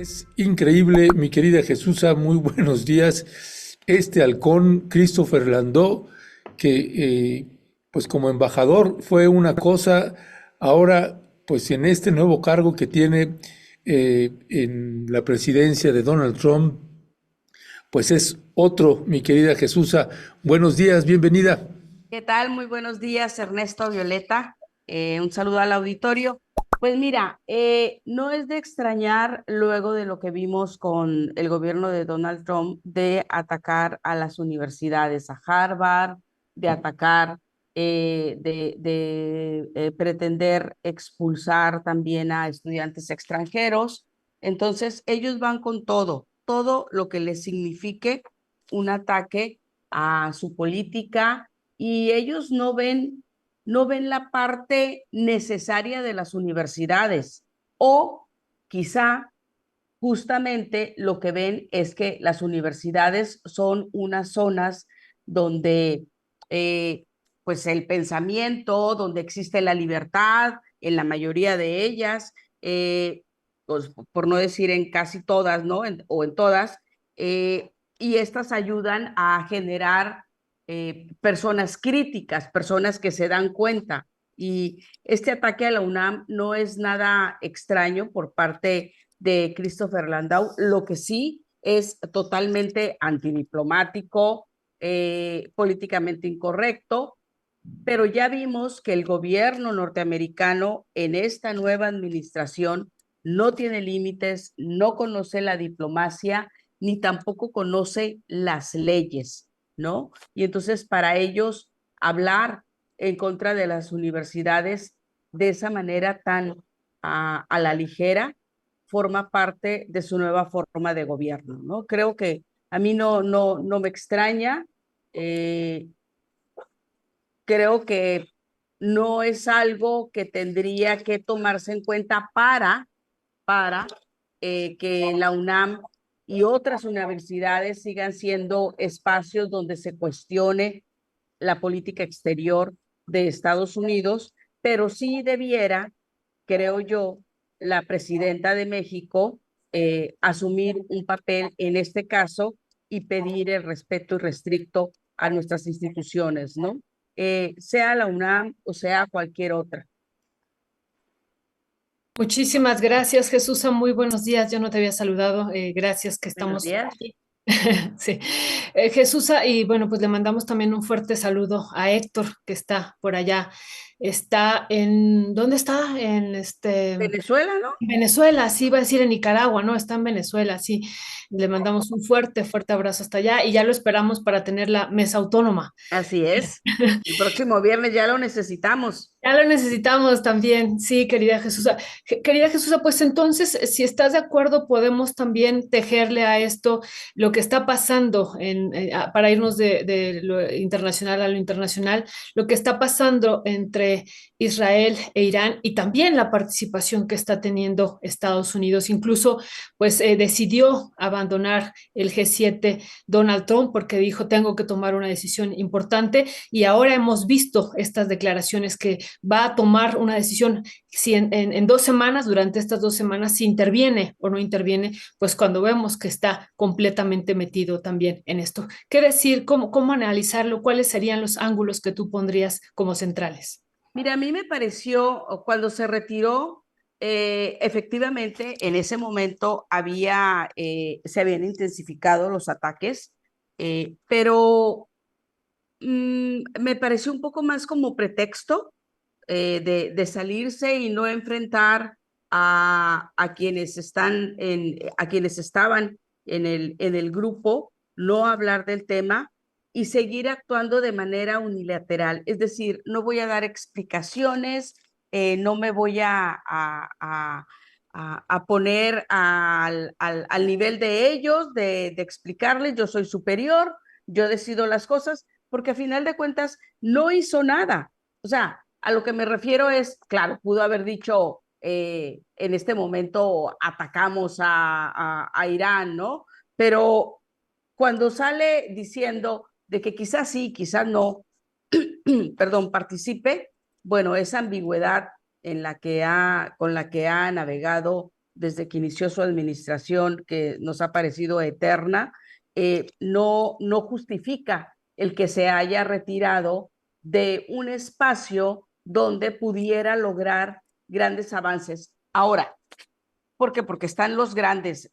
Es increíble, mi querida Jesusa, muy buenos días. Este halcón, Christopher Landau, que pues como embajador fue una cosa, ahora pues en este nuevo cargo que tiene en la presidencia de Donald Trump, pues es otro, mi querida Jesusa. Buenos días, bienvenida. ¿Qué tal? Muy buenos días, Ernesto, Violeta. Un saludo al auditorio. Pues mira, no es de extrañar luego de lo que vimos con el gobierno de Donald Trump de atacar a las universidades, a Harvard, de atacar, de pretender expulsar también a estudiantes extranjeros. Entonces, ellos van con todo lo que les signifique un ataque a su política y ellos no ven la parte necesaria de las universidades o quizá justamente lo que ven es que las universidades son unas zonas donde pues el pensamiento, donde existe la libertad en la mayoría de ellas, pues, por no decir en casi todas, ¿no? O en todas, y estas ayudan a generar personas críticas, personas que se dan cuenta. Y este ataque a la UNAM no es nada extraño por parte de Christopher Landau, lo que sí es totalmente antidiplomático, políticamente incorrecto, pero ya vimos que el gobierno norteamericano en esta nueva administración no tiene límites, no conoce la diplomacia, ni tampoco conoce las leyes, ¿no? Y entonces para ellos hablar en contra de las universidades de esa manera tan a la ligera forma parte de su nueva forma de gobierno, ¿no? Creo que a mí no me extraña. eh, Creo que no es algo que tendría que tomarse en cuenta para que la UNAM y otras universidades sigan siendo espacios donde se cuestione la política exterior de Estados Unidos, pero sí debiera, creo yo, la presidenta de México asumir un papel en este caso y pedir el respeto irrestricto a nuestras instituciones, ¿no? Sea la UNAM o sea cualquier otra. Muchísimas gracias, Jesús. Muy buenos días. Yo no te había saludado. Gracias que Buenos estamos días. aquí. Sí. Jesús, y bueno, pues le mandamos también un fuerte saludo a Héctor, que está por allá. Está ¿dónde está? Venezuela, ¿no? Venezuela, sí, iba a decir en Nicaragua, ¿no? Está en Venezuela, sí. Le mandamos un fuerte abrazo hasta allá y ya lo esperamos para tener la mesa autónoma. Así es. El próximo viernes ya lo necesitamos. Ya lo necesitamos también, sí, querida Jesús. Querida Jesús, pues entonces, si estás de acuerdo, podemos también tejerle a esto lo que está pasando para irnos de lo internacional a lo internacional, lo que está pasando entre Israel e Irán y también la participación que está teniendo Estados Unidos. Incluso, pues decidió abandonar el G7 Donald Trump porque dijo, tengo que tomar una decisión importante y ahora hemos visto estas declaraciones que va a tomar una decisión si en 2 semanas, durante estas 2 semanas, si interviene o no interviene, pues cuando vemos que está completamente metido también en esto. ¿Qué decir? ¿Cómo analizarlo? ¿Cuáles serían los ángulos que tú pondrías como centrales? Mira, a mí me pareció cuando se retiró, efectivamente, en ese momento se habían intensificado los ataques, pero me pareció un poco más como pretexto de salirse y no enfrentar a quienes a quienes estaban en el grupo, no hablar del tema y seguir actuando de manera unilateral. Es decir, no voy a dar explicaciones, no me voy a poner al nivel de ellos, de explicarles, yo soy superior, yo decido las cosas, porque a final de cuentas no hizo nada. O sea, a lo que me refiero es, claro, pudo haber dicho, en este momento atacamos a Irán, ¿no? Pero cuando sale diciendo de que quizás sí, quizás no, perdón, participe, bueno, esa ambigüedad con la que ha navegado desde que inició su administración, que nos ha parecido eterna, no justifica el que se haya retirado de un espacio donde pudiera lograr grandes avances. Ahora, ¿por qué? Porque están los grandes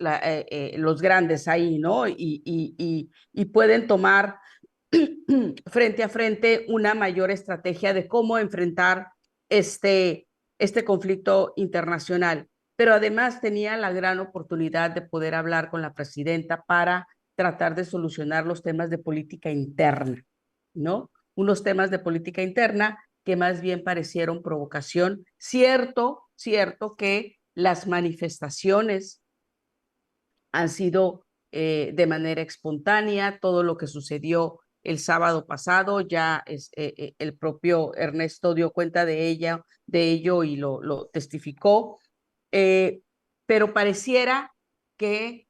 ahí, ¿no? Y pueden tomar frente a frente una mayor estrategia de cómo enfrentar este conflicto internacional. Pero además tenía la gran oportunidad de poder hablar con la presidenta para tratar de solucionar los temas de política interna, ¿no? Unos temas de política interna que más bien parecieron provocación. Cierto que las manifestaciones han sido de manera espontánea, todo lo que sucedió el sábado pasado, ya el propio Ernesto dio cuenta de ello y lo testificó, pero pareciera que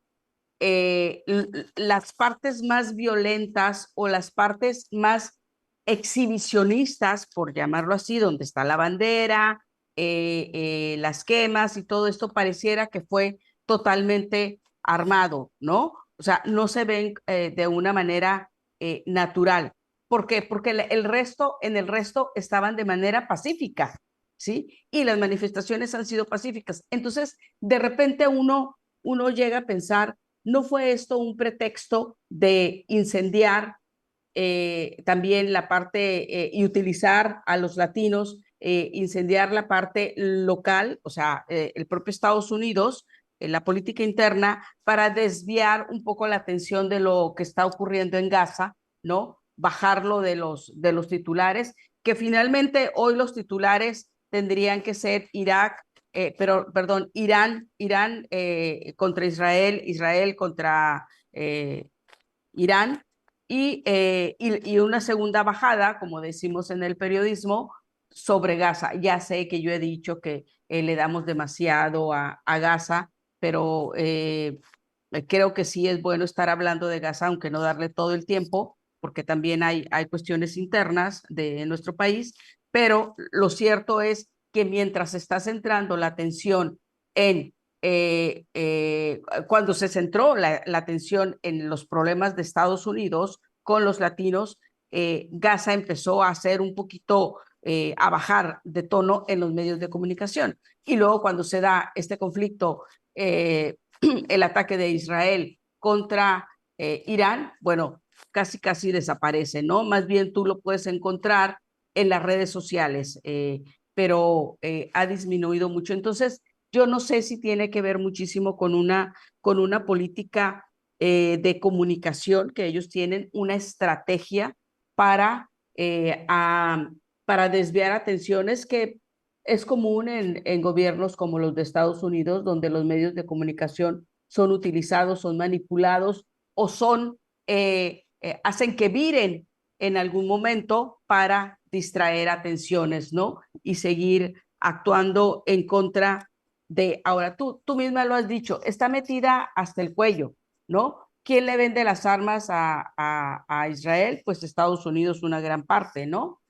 las partes más violentas o las partes más exhibicionistas, por llamarlo así, donde está la bandera, las quemas y todo esto, pareciera que fue totalmente armado, ¿no? O sea, no se ven de una manera natural. ¿Por qué? Porque en el resto estaban de manera pacífica, ¿sí? Y las manifestaciones han sido pacíficas. Entonces, de repente uno llega a pensar, ¿no fue esto un pretexto de incendiar también la parte y utilizar a los latinos, incendiar la parte local, o sea, el propio Estados Unidos, la política interna, para desviar un poco la atención de lo que está ocurriendo en Gaza, ¿no? Bajarlo de los titulares, que finalmente hoy los titulares tendrían que ser Irán contra Israel, Israel contra Irán, y una segunda bajada, como decimos en el periodismo, sobre Gaza. Ya sé que yo he dicho que le damos demasiado a Gaza, pero creo que sí es bueno estar hablando de Gaza, aunque no darle todo el tiempo, porque también hay cuestiones internas de nuestro país, pero lo cierto es que mientras está centrando la atención en cuando se centró la atención en los problemas de Estados Unidos con los latinos, Gaza empezó a hacer un poquito, a bajar de tono en los medios de comunicación. Y luego cuando se da este conflicto, el ataque de Israel contra Irán, bueno, casi desaparece, ¿no? Más bien tú lo puedes encontrar en las redes sociales, pero ha disminuido mucho. Entonces, yo no sé si tiene que ver muchísimo con una política de comunicación que ellos tienen, una estrategia para, para desviar atenciones que es común en gobiernos como los de Estados Unidos, donde los medios de comunicación son utilizados, son manipulados o hacen que viren en algún momento para distraer atenciones, ¿no? Y seguir actuando en contra ahora tú misma lo has dicho, está metida hasta el cuello, ¿no? ¿Quién le vende las armas a Israel? Pues Estados Unidos una gran parte, ¿no?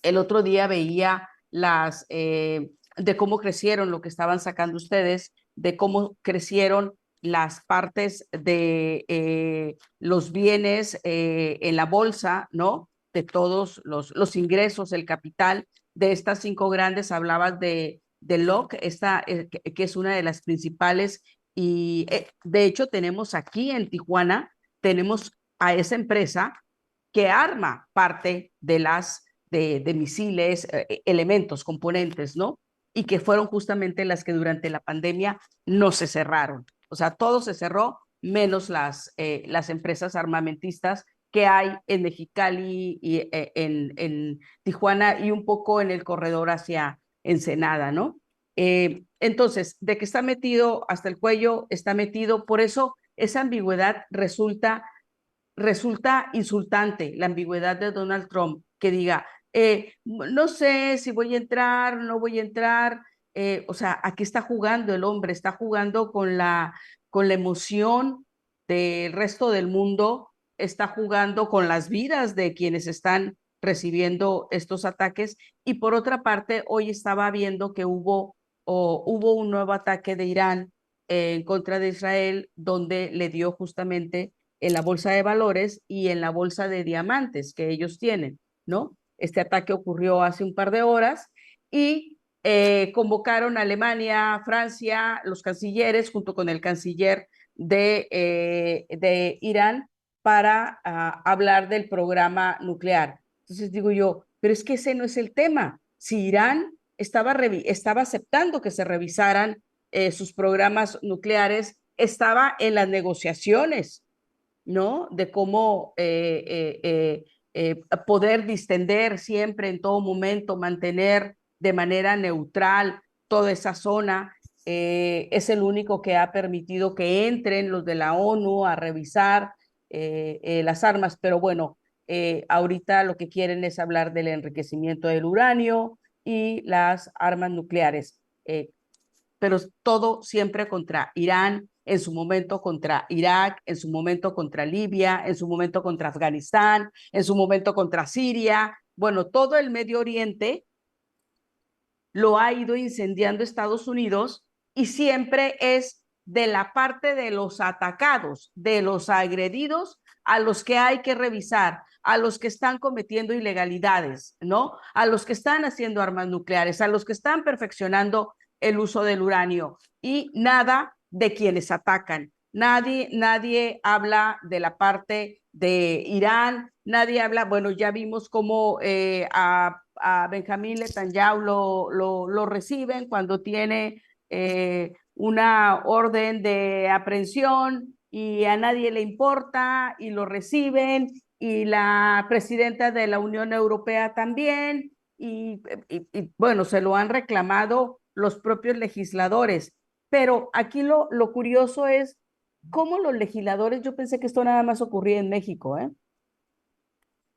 El otro día veía de cómo crecieron lo que estaban sacando ustedes, de cómo crecieron las partes de los bienes en la bolsa, ¿no? De todos los ingresos, el capital de estas 5 grandes. Hablabas de LOC, que es una de las principales, y de hecho tenemos aquí en Tijuana, tenemos a esa empresa que arma parte de misiles, elementos, componentes, ¿no? Y que fueron justamente las que durante la pandemia no se cerraron. O sea, todo se cerró, menos las empresas armamentistas que hay en Mexicali y en Tijuana y un poco en el corredor hacia Ensenada, ¿no? Entonces, de que está metido hasta el cuello, está metido, por eso esa ambigüedad resulta insultante, la ambigüedad de Donald Trump, que diga, no sé si voy a entrar, no voy a entrar. O sea, aquí está jugando el hombre, está jugando con la emoción del resto del mundo, está jugando con las vidas de quienes están recibiendo estos ataques. Y por otra parte, hoy estaba viendo que hubo hubo un nuevo ataque de Irán en contra de Israel, donde le dio justamente en la bolsa de valores y en la bolsa de diamantes que ellos tienen, ¿no? Este ataque ocurrió hace un par de horas y convocaron a Alemania, Francia, los cancilleres, junto con el canciller de Irán, para hablar del programa nuclear. Entonces digo yo, pero es que ese no es el tema. Si Irán estaba aceptando que se revisaran sus programas nucleares, estaba en las negociaciones, ¿no? De cómo poder distender siempre, en todo momento, mantener de manera neutral toda esa zona. Es el único que ha permitido que entren los de la ONU a revisar las armas, pero bueno, ahorita lo que quieren es hablar del enriquecimiento del uranio y las armas nucleares. Pero todo siempre contra Irán, en su momento contra Irak, en su momento contra Libia, en su momento contra Afganistán, en su momento contra Siria. Bueno, todo el Medio Oriente lo ha ido incendiando Estados Unidos y siempre es de la parte de los atacados, de los agredidos, a los que hay que revisar, a los que están cometiendo ilegalidades, ¿no? A los que están haciendo armas nucleares, a los que están perfeccionando el uso del uranio y nada de quienes atacan. Nadie habla de la parte de Irán, nadie habla, bueno, ya vimos cómo a Benjamín Netanyahu lo reciben cuando tiene una orden de aprehensión y a nadie le importa y lo reciben, y la presidenta de la Unión Europea también, y bueno, se lo han reclamado los propios legisladores. Pero aquí lo curioso es cómo los legisladores, yo pensé que esto nada más ocurría en México,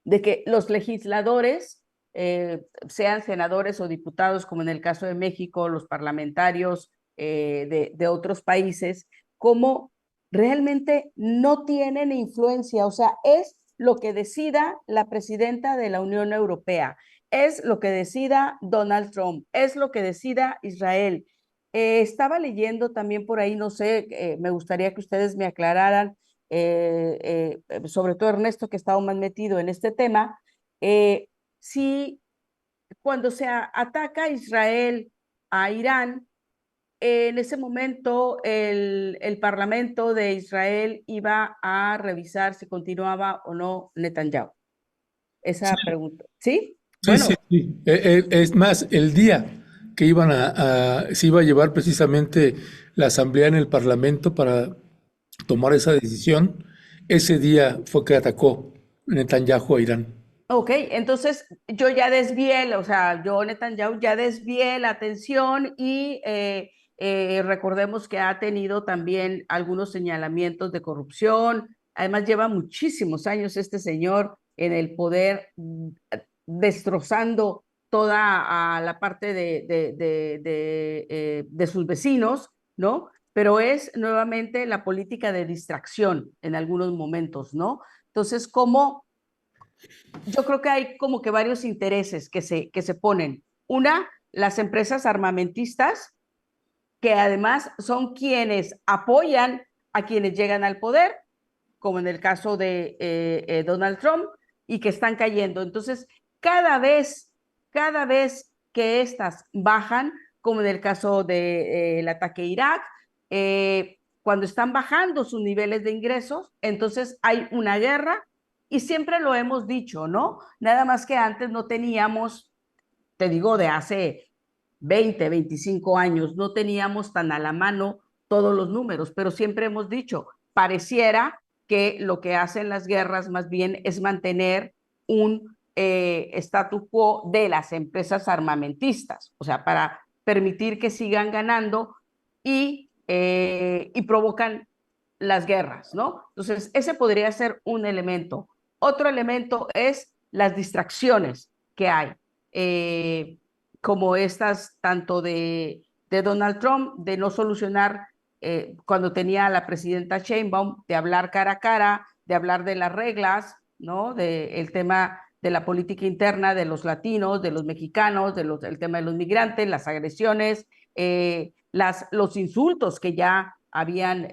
de que los legisladores, sean senadores o diputados, como en el caso de México, los parlamentarios de otros países, como realmente no tienen influencia, o sea, es lo que decida la presidenta de la Unión Europea, es lo que decida Donald Trump, es lo que decida Israel. Estaba leyendo también por ahí, no sé, me gustaría que ustedes me aclararan, sobre todo Ernesto, que estaba más metido en este tema, si cuando se ataca Israel a Irán, en ese momento el Parlamento de Israel iba a revisar si continuaba o no Netanyahu. Esa pregunta. ¿Sí? Sí, Bueno, sí, sí. Es más, el día que se iba a llevar precisamente la asamblea en el Parlamento para tomar esa decisión, ese día fue que atacó Netanyahu a Irán. ok, entonces yo ya desvié, o sea, yo Netanyahu ya desvié la atención y recordemos que ha tenido también algunos señalamientos de corrupción. Además, lleva muchísimos años este señor en el poder, destrozando toda la parte de sus vecinos, ¿no? Pero es nuevamente la política de distracción en algunos momentos, ¿no? Entonces, ¿cómo? Yo creo que hay como que varios intereses que se ponen. Una, las empresas armamentistas, que además son quienes apoyan a quienes llegan al poder, como en el caso de Donald Trump, y que están cayendo. Entonces, cada vez que estas bajan, como en el caso del ataque a Irak, cuando están bajando sus niveles de ingresos, entonces hay una guerra y siempre lo hemos dicho, ¿no? Nada más que antes no teníamos, te digo, de hace 20, 25 años, no teníamos tan a la mano todos los números, pero siempre hemos dicho, pareciera que lo que hacen las guerras más bien es mantener un statu quo de las empresas armamentistas, o sea, para permitir que sigan ganando y provocan las guerras, ¿no? Entonces, ese podría ser un elemento. Otro elemento es las distracciones que hay, como estas tanto de Donald Trump, de no solucionar, cuando tenía a la presidenta Sheinbaum, de hablar cara a cara, de hablar de las reglas, ¿no? El tema de la política interna de los latinos, de los mexicanos, el tema de los migrantes, las agresiones, los insultos que ya habían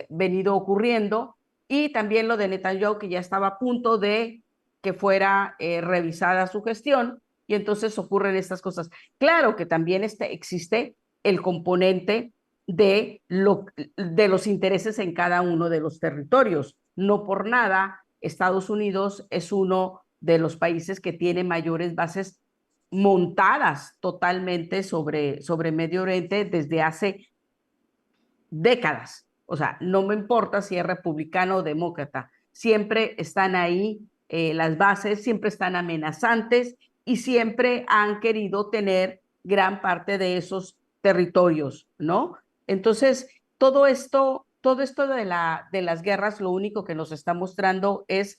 venido ocurriendo, y también lo de Netanyahu, que ya estaba a punto de que fuera revisada su gestión, y entonces ocurren estas cosas. Claro que también existe el componente de los intereses en cada uno de los territorios. No por nada, Estados Unidos es uno de los países que tiene mayores bases montadas totalmente sobre Medio Oriente desde hace décadas. O sea, no me importa si es republicano o demócrata, siempre están ahí las bases, siempre están amenazantes y siempre han querido tener gran parte de esos territorios, ¿no? Entonces, todo esto de las guerras, lo único que nos está mostrando es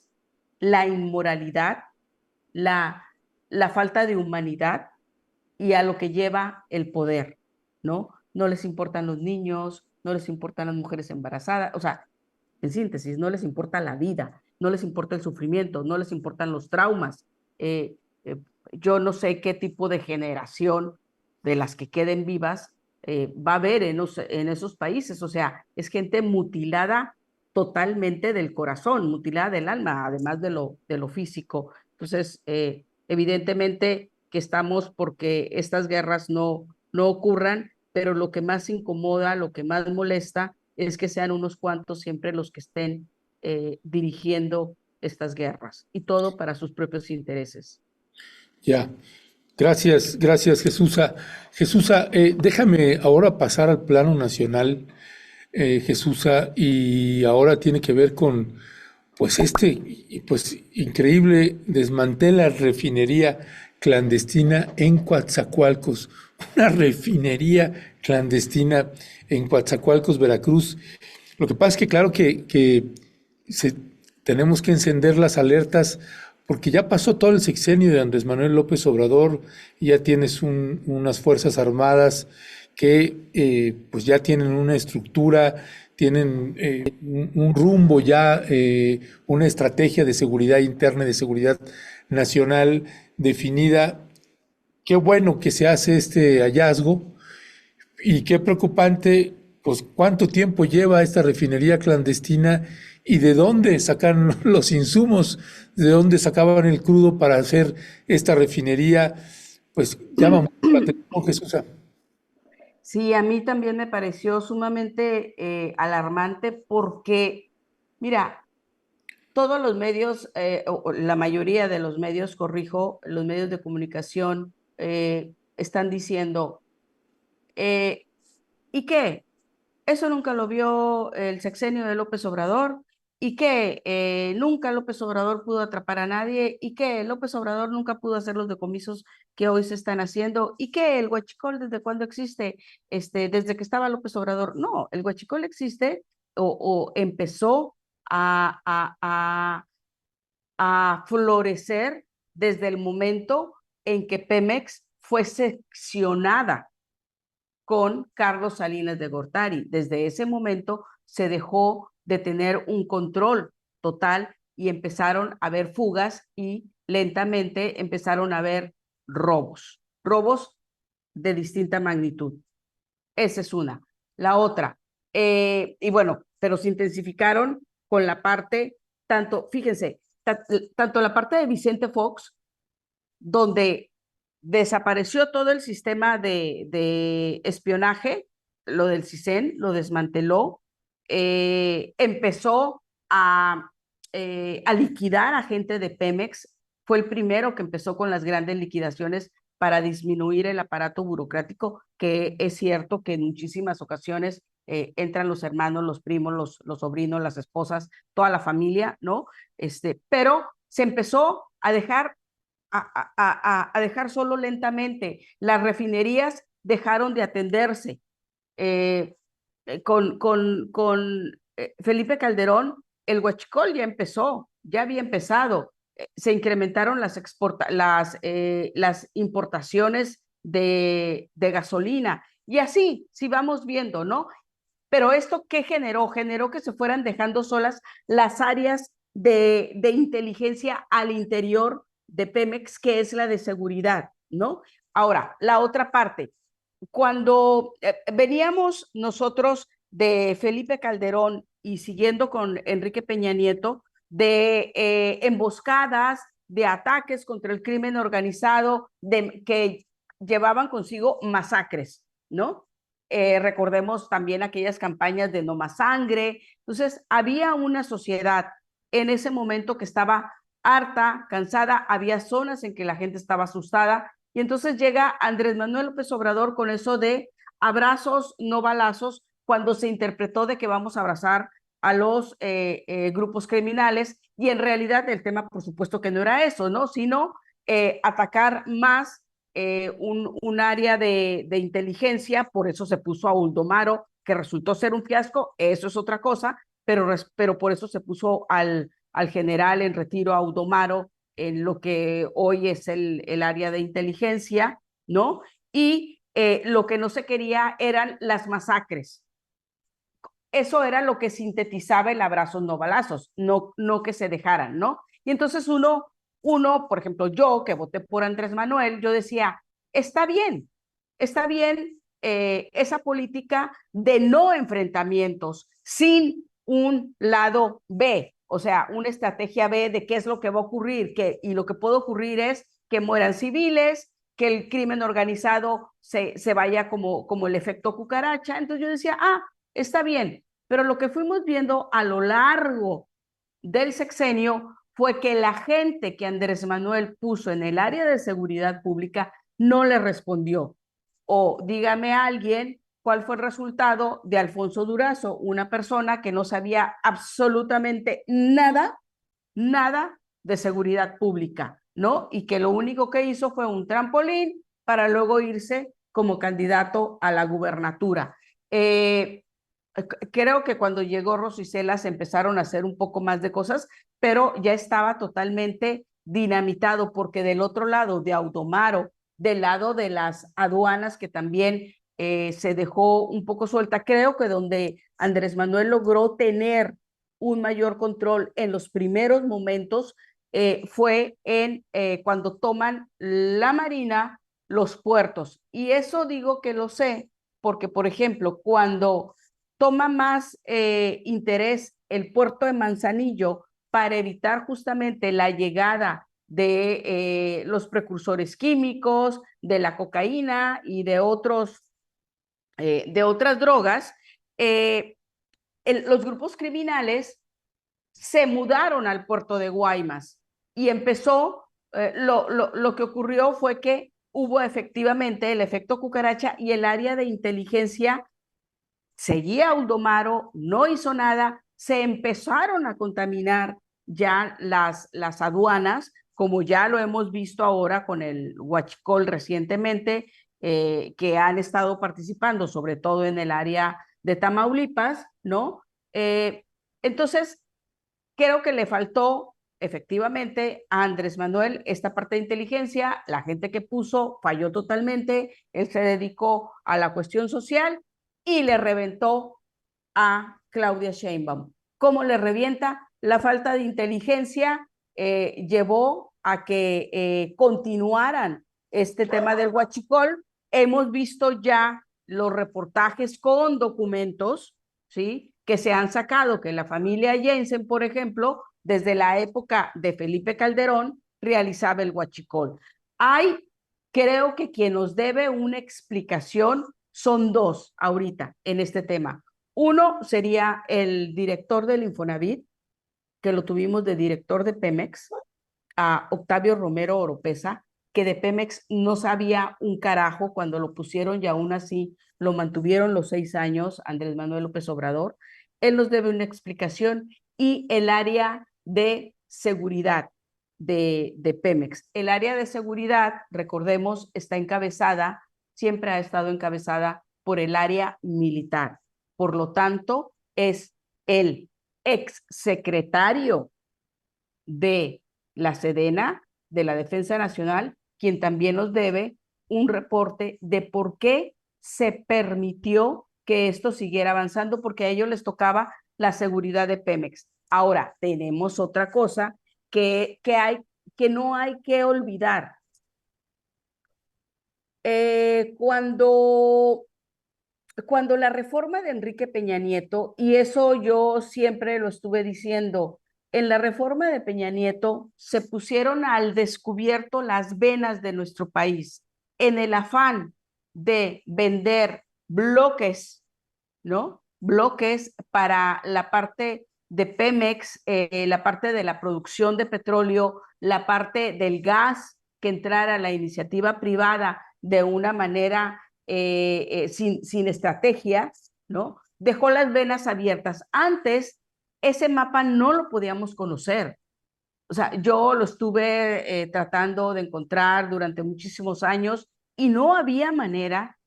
la inmoralidad, la falta de humanidad y a lo que lleva el poder, ¿no? No les importan los niños, no les importan las mujeres embarazadas, o sea, en síntesis, no les importa la vida, no les importa el sufrimiento, no les importan los traumas. Eh, eh, yo no sé qué tipo de generación de las que queden vivas va a haber en esos países, o sea, es gente mutilada totalmente del corazón, mutilada del alma, además de lo físico. Entonces, evidentemente que estamos porque estas guerras no ocurran, pero lo que más incomoda, lo que más molesta es que sean unos cuantos siempre los que estén dirigiendo estas guerras, y todo para sus propios intereses. Ya. Gracias, gracias, Jesús. Jesús, déjame ahora pasar al plano nacional, Jesús, y ahora tiene que ver con, pues, pues, increíble desmantela refinería clandestina en Coatzacoalcos, una refinería clandestina en Coatzacoalcos, Veracruz. Lo que pasa es que, claro que se- tenemos que encender las alertas porque ya pasó todo el sexenio de Andrés Manuel López Obrador y ya tienes unas Fuerzas Armadas que pues ya tienen una estructura, tienen un rumbo ya, una estrategia de seguridad interna y de seguridad nacional definida. Qué bueno que se hace este hallazgo y qué preocupante, pues cuánto tiempo lleva esta refinería clandestina y de dónde sacan los insumos, de dónde sacaban el crudo para hacer esta refinería, pues llama mucho la atención, Jesús. Sí, a mí también me pareció sumamente alarmante porque, mira, todos los medios, o la mayoría de los medios, corrijo, los medios de comunicación están diciendo, eh, ¿y qué? Eso nunca lo vio el sexenio de López Obrador, y que nunca López Obrador pudo atrapar a nadie, y que López Obrador nunca pudo hacer los decomisos que hoy se están haciendo, y que el huachicol desde cuándo existe, desde que estaba López Obrador. No, el huachicol existe o empezó a florecer desde el momento en que Pemex fue seccionada con Carlos Salinas de Gortari. Desde ese momento se dejó de tener un control total y empezaron a haber fugas y lentamente empezaron a haber robos de distinta magnitud. Esa es una. La otra, y bueno, pero se intensificaron con la parte, fíjense, tanto la parte de Vicente Fox, donde desapareció todo el sistema de espionaje, lo del CISEN, lo desmanteló, empezó a liquidar a gente de Pemex, fue el primero que empezó con las grandes liquidaciones para disminuir el aparato burocrático, que es cierto que en muchísimas ocasiones entran los hermanos, los primos, los sobrinos, las esposas, toda la familia, ¿no? Pero se empezó a dejar a dejar solo lentamente. Las refinerías dejaron de atenderse. Eh, con Felipe Calderón, el huachicol ya empezó, ya había empezado. Se incrementaron las importaciones de gasolina. Y así, si vamos viendo, ¿no? Pero esto, ¿qué generó? Generó que se fueran dejando solas las áreas de inteligencia al interior de Pemex, que es la de seguridad, ¿no? Ahora, la otra parte, cuando veníamos nosotros de Felipe Calderón y siguiendo con Enrique Peña Nieto, de emboscadas, de ataques contra el crimen organizado, que llevaban consigo masacres, ¿no? Recordemos también aquellas campañas de No Más Sangre. Entonces, había una sociedad en ese momento que estaba harta, cansada, había zonas en que la gente estaba asustada, y entonces llega Andrés Manuel López Obrador con eso de abrazos, no balazos, cuando se interpretó de que vamos a abrazar a los grupos criminales, y en realidad el tema, por supuesto que no era eso, ¿no? Sino atacar más un área de inteligencia. Por eso se puso a Uldomaro, que resultó ser un fiasco, eso es otra cosa, pero por eso se puso al general en retiro, a Uldomaro, en lo que hoy es el área de inteligencia, ¿no? Y lo que no se quería eran las masacres. Eso era lo que sintetizaba el abrazos no balazos, no que se dejaran, ¿no? Y entonces por ejemplo, yo que voté por Andrés Manuel, yo decía, está bien esa política de no enfrentamientos sin un lado B, o sea, una estrategia B de qué es lo que va a ocurrir, y lo que puede ocurrir es que mueran civiles, que el crimen organizado se vaya como el efecto cucaracha. Entonces yo decía, está bien, pero lo que fuimos viendo a lo largo del sexenio fue que la gente que Andrés Manuel puso en el área de seguridad pública no le respondió. O dígame a alguien cuál fue el resultado de Alfonso Durazo, una persona que no sabía absolutamente nada, nada de seguridad pública, ¿no? Y que lo único que hizo fue un trampolín para luego irse como candidato a la gubernatura. Creo que cuando llegó Rosicela se empezaron a hacer un poco más de cosas, pero ya estaba totalmente dinamitado, porque del otro lado de Audomaro, del lado de las aduanas, que también se dejó un poco suelta, creo que donde Andrés Manuel logró tener un mayor control en los primeros momentos fue cuando toman la Marina, los puertos. Y eso digo que lo sé porque, por ejemplo, cuando toma más interés el puerto de Manzanillo para evitar justamente la llegada de los precursores químicos, de la cocaína y de otras drogas, los grupos criminales se mudaron al puerto de Guaymas y empezó, lo que ocurrió fue que hubo efectivamente el efecto cucaracha, y el área de inteligencia seguía a Uldomaro, no hizo nada, se empezaron a contaminar ya las aduanas, como ya lo hemos visto ahora con el huachicol recientemente, que han estado participando, sobre todo en el área de Tamaulipas, ¿no? Entonces, creo que le faltó efectivamente a Andrés Manuel esta parte de inteligencia. La gente que puso falló totalmente, él se dedicó a la cuestión social y le reventó a Claudia Sheinbaum. ¿Cómo le revienta? La falta de inteligencia llevó a que continuaran este tema del huachicol. Hemos visto ya los reportajes con documentos, ¿sí?, que se han sacado, que la familia Jensen, por ejemplo, desde la época de Felipe Calderón, realizaba el huachicol. Creo que quien nos debe una explicación son dos ahorita en este tema. Uno sería el director del Infonavit, que lo tuvimos de director de Pemex, a Octavio Romero Oropesa, que de Pemex no sabía un carajo cuando lo pusieron, y aún así lo mantuvieron los 6 años Andrés Manuel López Obrador. Él nos debe una explicación. Y el área de seguridad de Pemex. El área de seguridad, recordemos, siempre ha estado encabezada por el área militar. Por lo tanto, es el exsecretario de la Sedena, de la Defensa Nacional, quien también nos debe un reporte de por qué se permitió que esto siguiera avanzando, porque a ellos les tocaba la seguridad de Pemex. Ahora, tenemos otra cosa que no hay que olvidar. cuando la reforma de Enrique Peña Nieto, y eso yo siempre lo estuve diciendo, en la reforma de Peña Nieto se pusieron al descubierto las venas de nuestro país en el afán de vender bloques, ¿no? Bloques para la parte de Pemex, la parte de la producción de petróleo, la parte del gas, que entrara a la iniciativa privada de una manera sin estrategia, ¿no? Dejó las venas abiertas. Antes, ese mapa no lo podíamos conocer. O sea, yo lo estuve tratando de encontrar durante muchísimos años y no había manera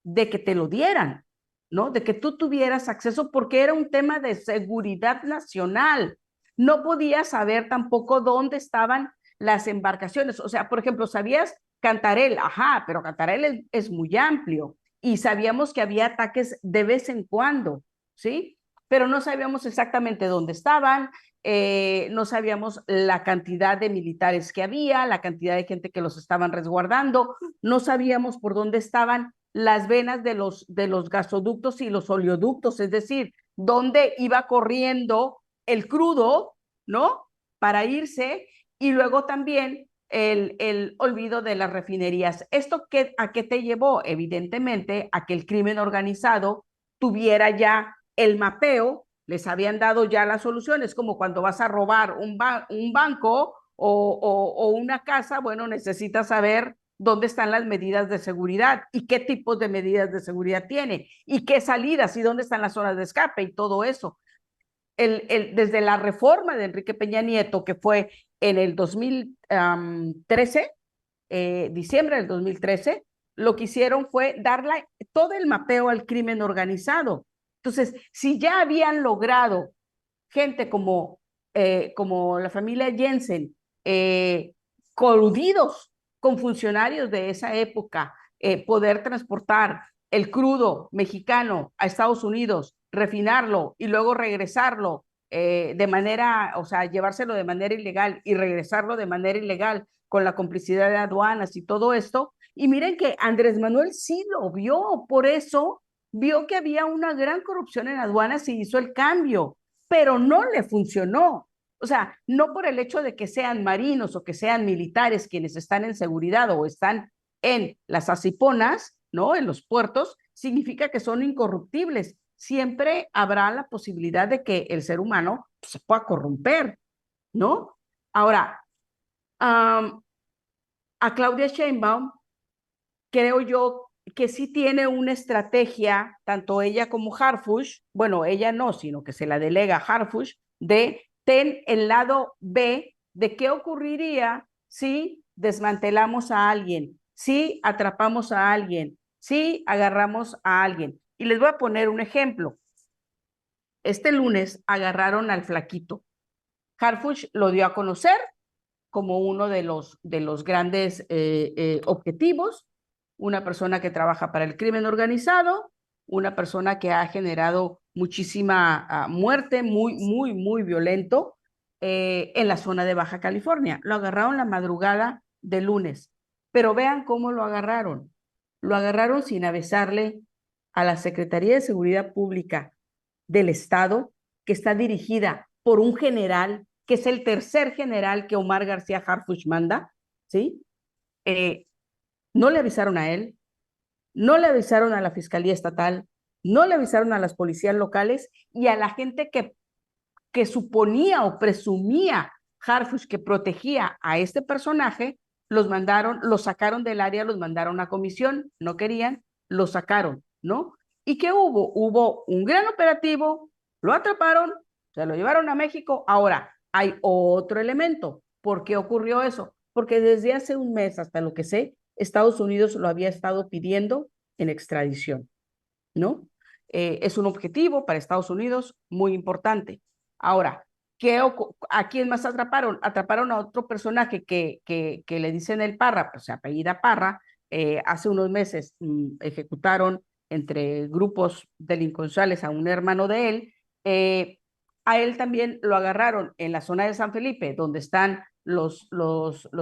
de que te lo dieran, ¿no? De que tú tuvieras acceso porque era un tema de seguridad nacional. No podías saber tampoco dónde estaban las embarcaciones. O sea, por ejemplo, sabías Cantarell, ajá, pero Cantarell es muy amplio y sabíamos que había ataques de vez en cuando, ¿sí? Pero no sabíamos exactamente dónde estaban, no sabíamos la cantidad de militares que había, la cantidad de gente que los estaban resguardando, no sabíamos por dónde estaban las venas de los gasoductos y los oleoductos, es decir, dónde iba corriendo el crudo, ¿no? Para irse, y luego también el olvido de las refinerías. ¿Esto a qué te llevó? Evidentemente a que el crimen organizado tuviera ya el mapeo, les habían dado ya las soluciones, como cuando vas a robar un banco o una casa, bueno, necesitas saber dónde están las medidas de seguridad y qué tipos de medidas de seguridad tiene y qué salidas y dónde están las zonas de escape y todo eso. Desde la reforma de Enrique Peña Nieto, que fue en el 2013, diciembre del 2013, lo que hicieron fue darle todo el mapeo al crimen organizado. Entonces, si ya habían logrado gente como la familia Jensen, coludidos con funcionarios de esa época, poder transportar el crudo mexicano a Estados Unidos, refinarlo y luego regresarlo de manera, o sea, llevárselo de manera ilegal y regresarlo de manera ilegal con la complicidad de aduanas y todo esto. Y miren que Andrés Manuel sí lo vio, por eso vio que había una gran corrupción en aduanas y hizo el cambio, pero no le funcionó. O sea, no por el hecho de que sean marinos o que sean militares quienes están en seguridad o están en las asiponas, ¿no? En los puertos, significa que son incorruptibles. Siempre habrá la posibilidad de que el ser humano se pueda corromper, ¿no? Ahora, a Claudia Sheinbaum, creo yo que sí tiene una estrategia, tanto ella como Harfuch, bueno, ella no, sino que se la delega a Harfuch, de ten el lado B de qué ocurriría si desmantelamos a alguien, si atrapamos a alguien, si agarramos a alguien. Y les voy a poner un ejemplo. Este lunes agarraron al flaquito. Harfuch lo dio a conocer como uno de los grandes objetivos, una persona que trabaja para el crimen organizado, una persona que ha generado muchísima muerte, muy violento en la zona de Baja California. Lo agarraron la madrugada de lunes, pero vean cómo lo agarraron. Lo agarraron sin avisarle a la Secretaría de Seguridad Pública del Estado, que está dirigida por un general, que es el tercer general que Omar García Harfuch manda, ¿sí? No le avisaron a él, no le avisaron a la Fiscalía Estatal, no le avisaron a las policías locales y a la gente que suponía o presumía Harfuch que protegía a este personaje, los sacaron del área, los mandaron a comisión, no querían, los sacaron, ¿no? ¿Y qué hubo? Hubo un gran operativo, lo atraparon, se lo llevaron a México. Ahora, hay otro elemento. ¿Por qué ocurrió eso? Porque desde hace un mes, hasta lo que sé, Estados Unidos lo había estado pidiendo en extradición, ¿no? Es un objetivo para Estados Unidos muy importante. Ahora, ¿a quién más atraparon? Atraparon a otro personaje que le dicen el Parra, pues se apellida Parra. Hace unos meses ejecutaron entre grupos delincuenciales a un hermano de él. A él también lo agarraron en la zona de San Felipe, donde están los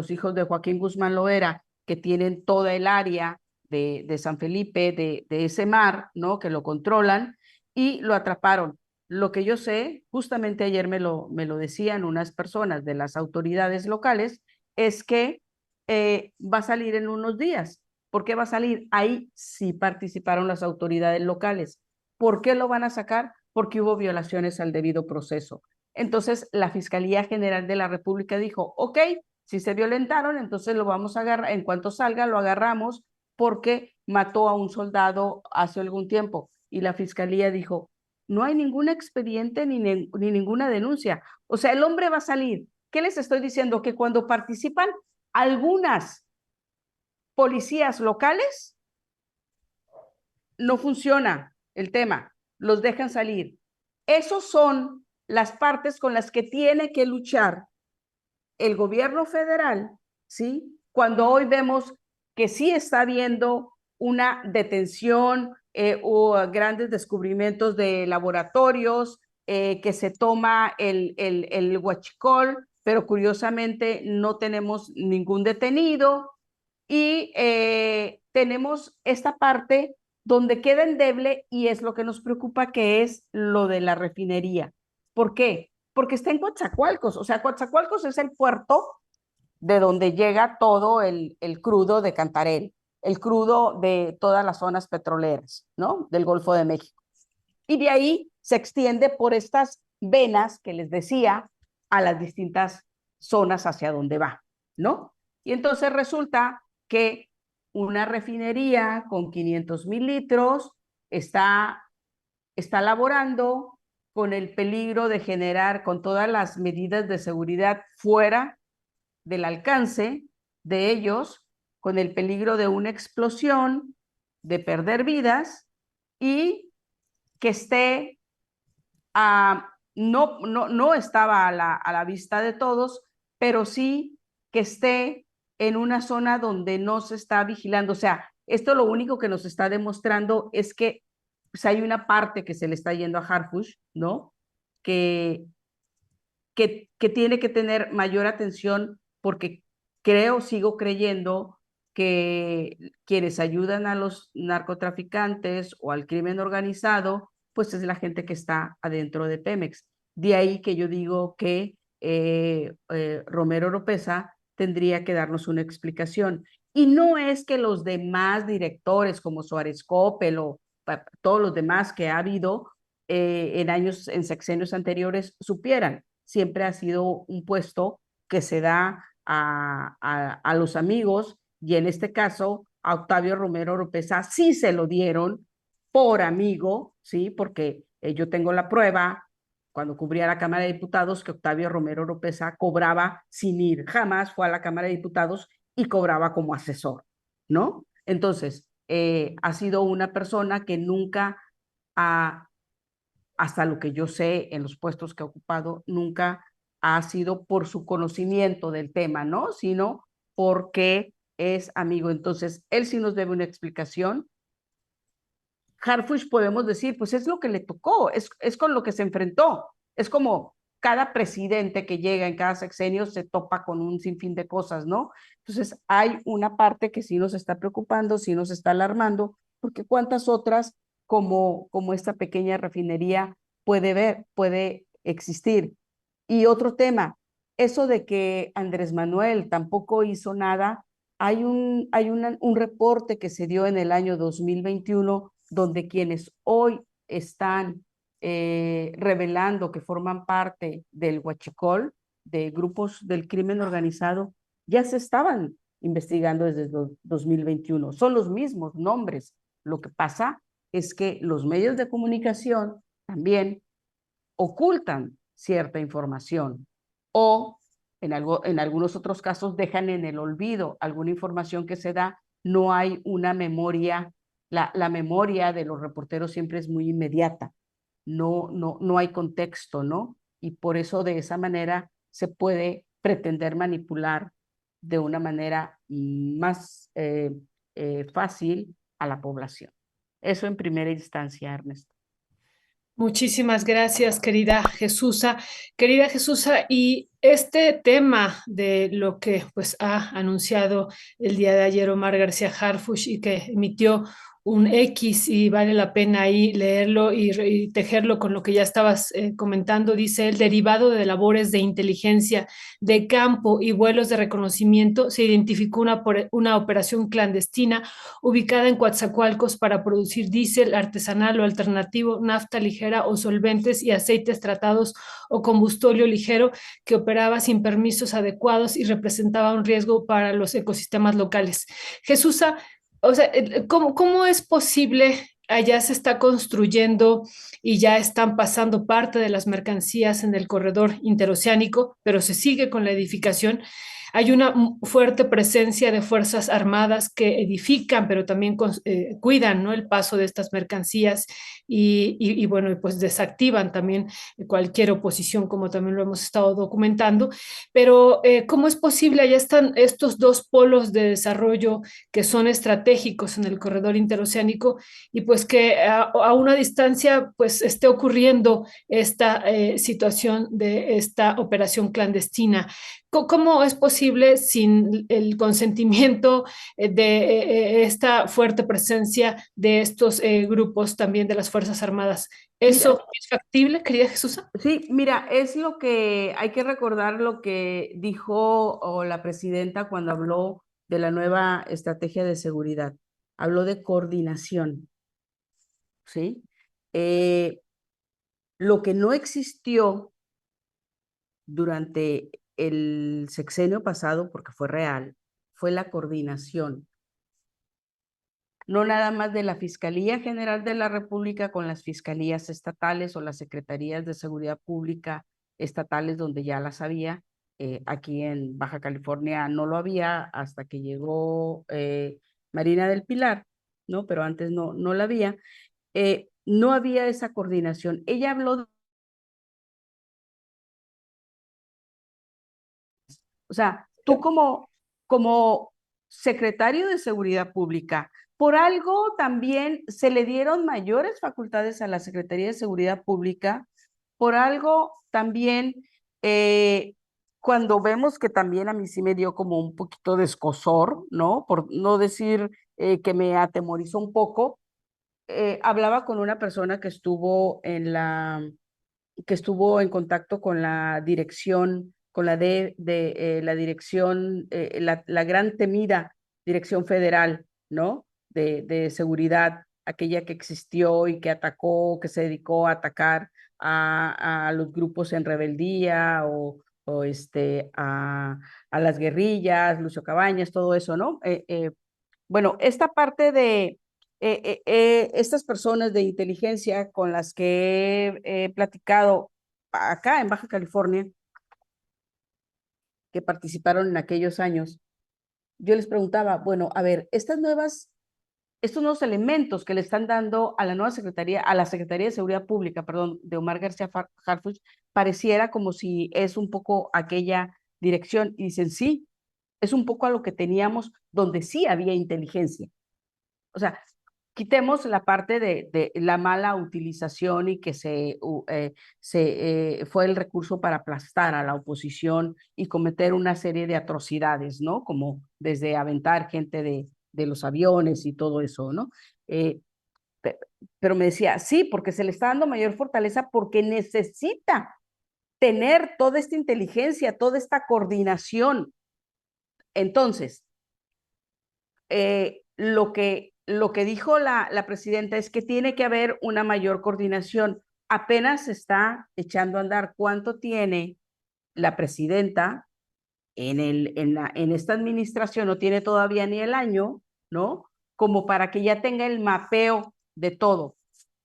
hijos de Joaquín Guzmán Loera, que tienen toda el área de San Felipe, de ese mar, ¿no? Que lo controlan y lo atraparon. Lo que yo sé, justamente ayer me lo decían unas personas de las autoridades locales, es que va a salir en unos días. ¿Por qué va a salir? Ahí sí participaron las autoridades locales. ¿Por qué lo van a sacar? Porque hubo violaciones al debido proceso. Entonces, la Fiscalía General de la República dijo, ok, si se violentaron, entonces lo vamos a agarrar, en cuanto salga lo agarramos porque mató a un soldado hace algún tiempo. Y la Fiscalía dijo, no hay ningún expediente ni ninguna denuncia. O sea, el hombre va a salir. ¿Qué les estoy diciendo? Que cuando participan algunas policías locales, no funciona el tema, los dejan salir. Esos son las partes con las que tiene que luchar el gobierno federal, ¿sí? Cuando hoy vemos que sí está habiendo una detención o grandes descubrimientos de laboratorios, que se toma el huachicol, pero curiosamente no tenemos ningún detenido y tenemos esta parte donde queda endeble y es lo que nos preocupa, que es lo de la refinería. ¿Por qué? Porque está en Coatzacoalcos, o sea, Coatzacoalcos es el puerto de donde llega todo el crudo de Cantarell, el crudo de todas las zonas petroleras, ¿no? Del Golfo de México. Y de ahí se extiende por estas venas que les decía a las distintas zonas hacia donde va, ¿no? Y entonces resulta que una refinería con 500,000 litros está laborando con el peligro de generar, con todas las medidas de seguridad fuera del alcance de ellos, con el peligro de una explosión, de perder vidas y que esté, no estaba a la vista de todos, pero sí que esté en una zona donde no se está vigilando. O sea, esto lo único que nos está demostrando es que pues, hay una parte que se le está yendo a Harfush, ¿no? Que, que tiene que tener mayor atención porque sigo creyendo que quienes ayudan a los narcotraficantes o al crimen organizado, pues es la gente que está adentro de Pemex. De ahí que yo digo que Romero Oropesa tendría que darnos una explicación. Y no es que los demás directores como Suárez Coppel o todos los demás que ha habido en sexenios anteriores supieran. Siempre ha sido un puesto que se da a los amigos y en este caso a Octavio Romero Oropesa sí se lo dieron por amigo, ¿sí? Porque yo tengo la prueba cuando cubría la Cámara de Diputados que Octavio Romero Oropesa cobraba sin ir, jamás fue a la Cámara de Diputados y cobraba como asesor, ¿no? Entonces, ha sido una persona que nunca ha, hasta lo que yo sé en los puestos que ha ocupado, nunca ha sido por su conocimiento del tema, ¿no? Sino porque es amigo. Entonces, él sí nos debe una explicación. Harfush podemos decir, pues es lo que le tocó, es con lo que se enfrentó. Es como cada presidente que llega en cada sexenio se topa con un sinfín de cosas, ¿no? Entonces, hay una parte que sí nos está preocupando, sí nos está alarmando, porque cuántas otras como esta pequeña refinería puede existir. Y otro tema, eso de que Andrés Manuel tampoco hizo nada, un reporte que se dio en el año 2021 donde quienes hoy están revelando que forman parte del huachicol, de grupos del crimen organizado, ya se estaban investigando desde 2021. Son los mismos nombres. Lo que pasa es que los medios de comunicación también ocultan cierta información o en algunos otros casos dejan en el olvido alguna información que se da. No hay una memoria, la memoria de los reporteros siempre es muy inmediata, no hay contexto, ¿no? Y por eso de esa manera se puede pretender manipular de una manera más fácil a la población. Eso en primera instancia, Ernesto. Muchísimas gracias, querida Jesusa. Querida Jesusa, y este tema de lo que pues ha anunciado el día de ayer Omar García Harfuch y que emitió un X y vale la pena ahí leerlo y tejerlo con lo que ya estabas comentando, dice el derivado de labores de inteligencia de campo y vuelos de reconocimiento, se identificó una operación clandestina ubicada en Coatzacoalcos para producir diésel artesanal o alternativo, nafta ligera o solventes y aceites tratados o combustóleo ligero que operaba sin permisos adecuados y representaba un riesgo para los ecosistemas locales. Jesús, o sea, ¿cómo es posible? Allá se está construyendo y ya están pasando parte de las mercancías en el corredor interoceánico, pero se sigue con la edificación. Hay una fuerte presencia de fuerzas armadas que edifican, pero también cuidan, ¿no?, el paso de estas mercancías y bueno, pues desactivan también cualquier oposición, como también lo hemos estado documentando. Pero ¿cómo es posible? Allá están estos dos polos de desarrollo que son estratégicos en el corredor interoceánico y pues que a una distancia pues esté ocurriendo esta situación de esta operación clandestina. ¿Cómo es posible sin el consentimiento de esta fuerte presencia de estos grupos también de las Fuerzas Armadas? Mira, ¿Eso es factible, querida Jesús? sí, mira, es lo que hay que recordar lo que dijo la presidenta cuando habló de la nueva estrategia de seguridad. Habló de coordinación, ¿sí? Eh, lo que no existió durante el sexenio pasado, porque fue real, fue la coordinación. No nada más de la Fiscalía General de la República con las fiscalías estatales o las secretarías de seguridad pública estatales, donde ya las había. Aquí en Baja California no lo había hasta que llegó Marina del Pilar, ¿no? Pero antes no la había. No había esa coordinación. Ella habló de, o sea, tú como secretario de Seguridad Pública, por algo también se le dieron mayores facultades a la Secretaría de Seguridad Pública, por algo también, cuando vemos que también a mí sí me dio como un poquito de escozor, ¿no? Por no decir que me atemorizó un poco, hablaba con una persona que estuvo en contacto con la dirección, con la dirección, la gran temida Dirección Federal, ¿no? De seguridad, aquella que existió y que atacó, que se dedicó a atacar a los grupos en rebeldía o a las guerrillas, Lucio Cabañas, todo eso, ¿no? Bueno, esta parte de estas personas de inteligencia con las que he platicado acá en Baja California, que participaron en aquellos años, yo les preguntaba, bueno, a ver, estos nuevos elementos que le están dando a la nueva Secretaría, a la Secretaría de Seguridad Pública, perdón, de Omar García Harfuch, pareciera como si es un poco aquella dirección. Y dicen, sí, es un poco a lo que teníamos donde sí había inteligencia. O sea, quitemos la parte de la mala utilización y que fue el recurso para aplastar a la oposición y cometer una serie de atrocidades, ¿no? Como desde aventar gente de los aviones y todo eso, ¿no? Eh, pero me decía, sí, porque se le está dando mayor fortaleza porque necesita tener toda esta inteligencia, toda esta coordinación. Entonces, lo que dijo la presidenta es que tiene que haber una mayor coordinación. Apenas se está echando a andar. ¿Cuánto tiene la presidenta en esta administración? No tiene todavía ni el año, ¿no? Como para que ya tenga el mapeo de todo.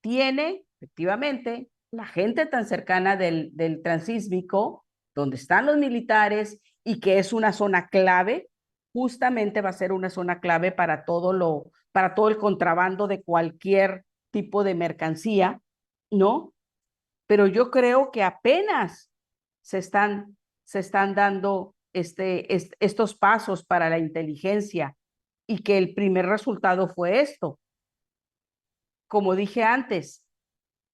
Tiene, efectivamente, la gente tan cercana del transísmico, donde están los militares y que es una zona clave, justamente va a ser una zona clave para para todo el contrabando de cualquier tipo de mercancía, ¿no? Pero yo creo que apenas se están dando estos pasos para la inteligencia y que el primer resultado fue esto. Como dije antes,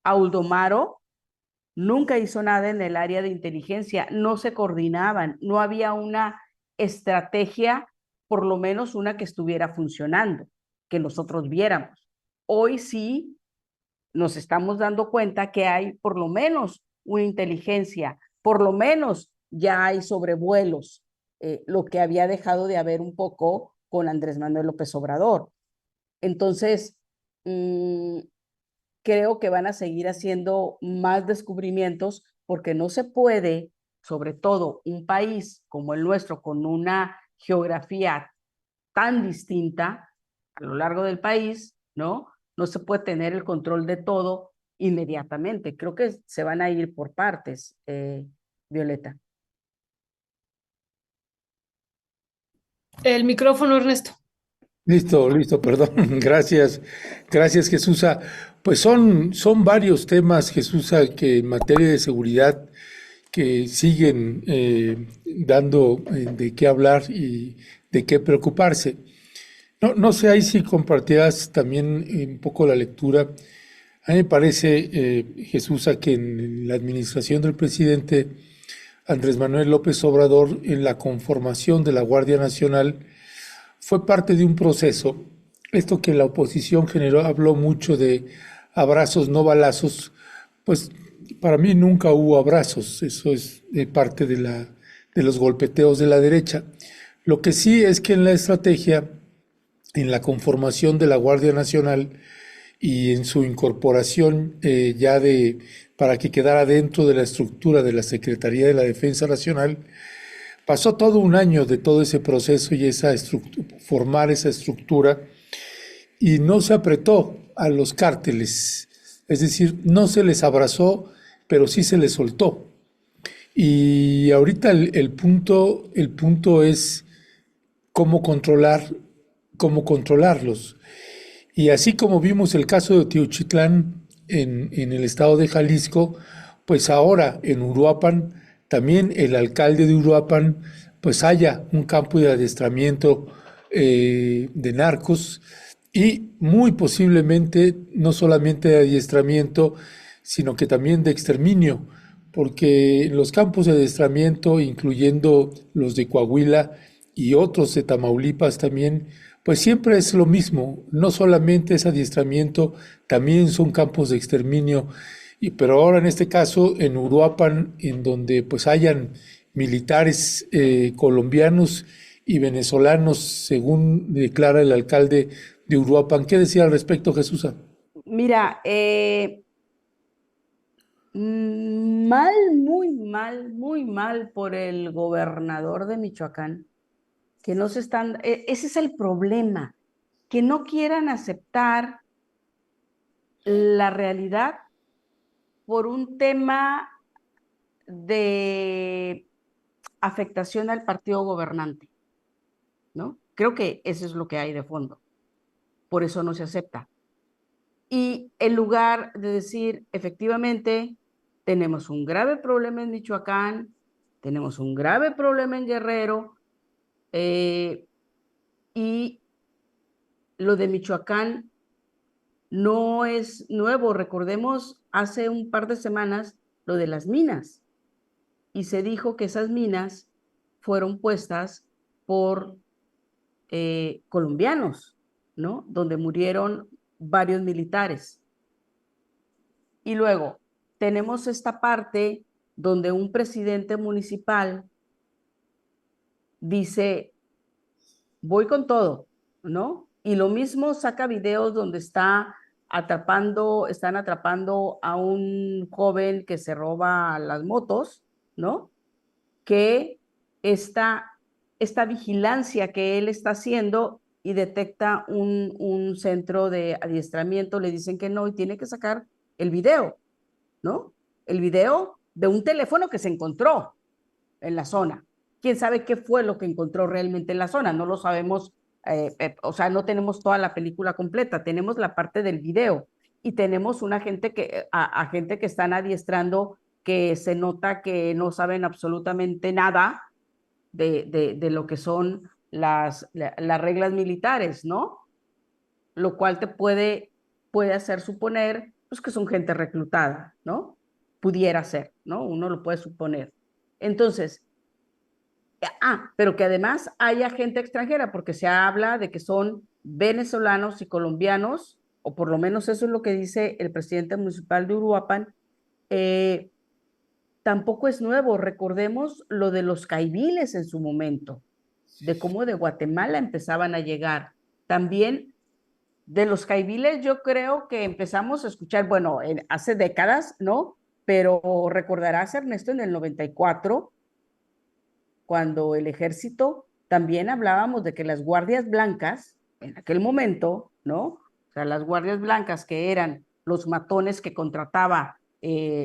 Aldomaro nunca hizo nada en el área de inteligencia, no se coordinaban, no había una estrategia, por lo menos una que estuviera funcionando, que nosotros viéramos. Hoy sí nos estamos dando cuenta que hay por lo menos una inteligencia, por lo menos ya hay sobrevuelos, lo que había dejado de haber un poco con Andrés Manuel López Obrador. Entonces, creo que van a seguir haciendo más descubrimientos porque no se puede, sobre todo un país como el nuestro, con una geografía tan distinta a lo largo del país, ¿no? No se puede tener el control de todo inmediatamente. Creo que se van a ir por partes, Violeta. El micrófono, Ernesto. Listo, listo, perdón. Gracias, gracias, Jesús. Pues son varios temas, Jesús, que en materia de seguridad que siguen dando de qué hablar y de qué preocuparse. No sé ahí si compartirás también un poco la lectura. A mí me parece, Jesús, que en la administración del presidente Andrés Manuel López Obrador, en la conformación de la Guardia Nacional, fue parte de un proceso. Esto que la oposición generó, habló mucho de abrazos, no balazos, pues para mí nunca hubo abrazos, eso es parte de los golpeteos de la derecha. Lo que sí es que en la estrategia, en la conformación de la Guardia Nacional y en su incorporación para que quedara dentro de la estructura de la Secretaría de la Defensa Nacional, pasó todo un año de todo ese proceso y formar esa estructura, y no se apretó a los cárteles, es decir, no se les abrazó, pero sí se les soltó. Y ahorita el punto es cómo controlarlos. Y así como vimos el caso de Teochitlán en el estado de Jalisco, pues ahora en Uruapan, también el alcalde de Uruapan, pues haya un campo de adiestramiento de narcos, y muy posiblemente no solamente de adiestramiento, sino que también de exterminio, porque los campos de adiestramiento, incluyendo los de Coahuila y otros de Tamaulipas también, pues siempre es lo mismo, no solamente es adiestramiento, también son campos de exterminio. Pero ahora en este caso en Uruapan, en donde pues hayan militares colombianos y venezolanos, según declara el alcalde de Uruapan. ¿Qué decía al respecto, Jesús? Mira, muy mal por el gobernador de Michoacán, que no se están, ese es el problema, que no quieran aceptar la realidad por un tema de afectación al partido gobernante, ¿no? Creo que eso es lo que hay de fondo. Por eso no se acepta. Y en lugar de decir, efectivamente, tenemos un grave problema en Michoacán, tenemos un grave problema en Guerrero, y lo de Michoacán no es nuevo. Recordemos hace un par de semanas lo de las minas, y se dijo que esas minas fueron puestas por colombianos, ¿no? Donde murieron varios militares. Y luego tenemos esta parte donde un presidente municipal dice, voy con todo, ¿no? Y lo mismo saca videos donde están atrapando a un joven que se roba las motos, ¿no? Que esta vigilancia que él está haciendo, y detecta un centro de adiestramiento, le dicen que no y tiene que sacar el video, ¿no? El video de un teléfono que se encontró en la zona. ¿Quién sabe qué fue lo que encontró realmente en la zona? No lo sabemos, o sea, no tenemos toda la película completa, tenemos la parte del video, y tenemos una gente a gente que están adiestrando, que se nota que no saben absolutamente nada de lo que son las reglas militares, ¿no? Lo cual puede hacer suponer pues que son gente reclutada, ¿no? Pudiera ser, ¿no? Uno lo puede suponer. Entonces, pero que además haya gente extranjera, porque se habla de que son venezolanos y colombianos, o por lo menos eso es lo que dice el presidente municipal de Uruapan. Tampoco es nuevo, recordemos lo de los caiviles en su momento, de cómo de Guatemala empezaban a llegar. También de los caiviles yo creo que empezamos a escuchar, bueno, hace décadas, ¿no? Pero recordarás, Ernesto, en el 94, cuando el ejército, también hablábamos de que las guardias blancas, en aquel momento, ¿no? O sea, las guardias blancas que eran los matones que contrataba